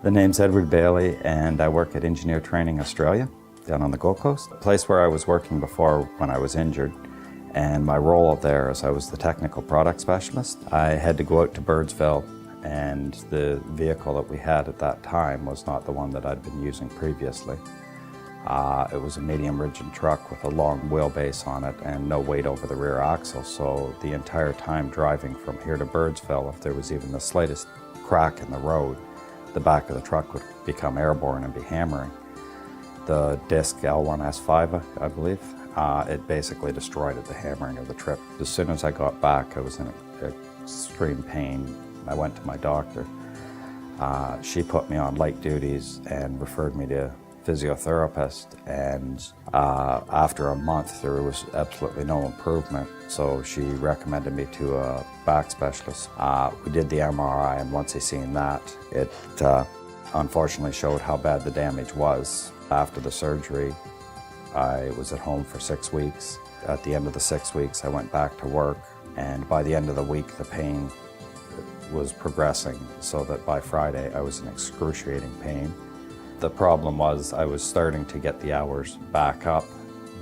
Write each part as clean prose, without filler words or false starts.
The name's Edward Bailey, and I work at Engineer Training Australia down on the Gold Coast, a place where I was working before when I was injured. And my role there is I was the technical product specialist. I had to go out to Birdsville, and the vehicle that we had at that time was not the one that I'd been using previously. It was a medium rigid truck with a long wheelbase on it and no weight over the rear axle. So the entire time driving from here to Birdsville, if there was even the slightest crack in the road, the back of the truck would become airborne and be hammering. The disc L1S5, I believe, it basically destroyed at the hammering of the trip. As soon as I got back, I was in extreme pain. I went to my doctor. She put me on light duties and referred me to a physiotherapist, and after a month there was absolutely no improvement, so she recommended me to a back specialist. We did the MRI, and once I seen that, it unfortunately showed how bad the damage was. After the surgery, I was at home for 6 weeks. At the end of the 6 weeks, I went back to work, and by the end of the week, the pain was progressing, so that by Friday, I was in excruciating pain. The problem was I was starting to get the hours back up,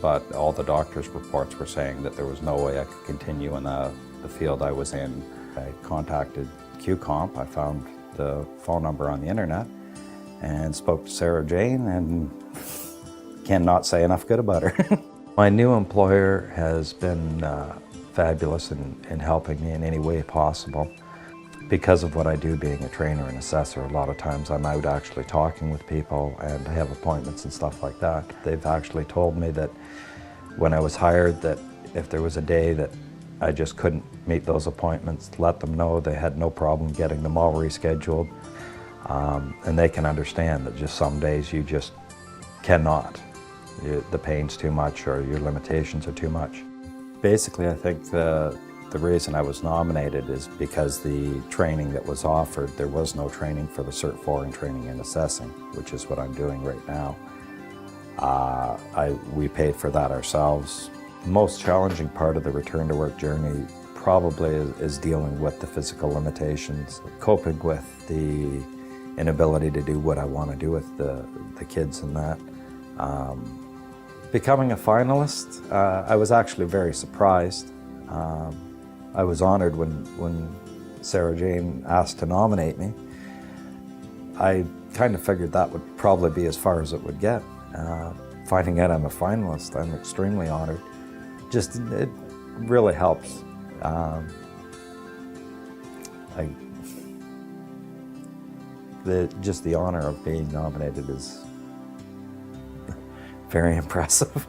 but all the doctor's reports were saying that there was no way I could continue in the field I was in. I contacted QComp. I found the phone number on the internet and spoke to Sarah Jane, and cannot say enough good about her. My new employer has been fabulous in helping me in any way possible. Because of what I do being a trainer and assessor, a lot of times I'm out actually talking with people, and I have appointments and stuff like that. They've actually told me that when I was hired, that if there was a day that I just couldn't meet those appointments, let them know. They had no problem getting them all rescheduled. And they can understand that just some days you just cannot. The pain's too much, or your limitations are too much. Basically, I think the reason I was nominated is because the training that was offered, there was no training for the Cert 4 in training and assessing, which is what I'm doing right now. We paid for that ourselves. The most challenging part of the return to work journey probably is dealing with the physical limitations, coping with the inability to do what I want to do with the kids and that. Becoming a finalist, I was actually very surprised. I was honored when Sarah Jane asked to nominate me. I kind of figured that would probably be as far as it would get. Finding out I'm a finalist, I'm extremely honored. It really helps. Just the honor of being nominated is very impressive.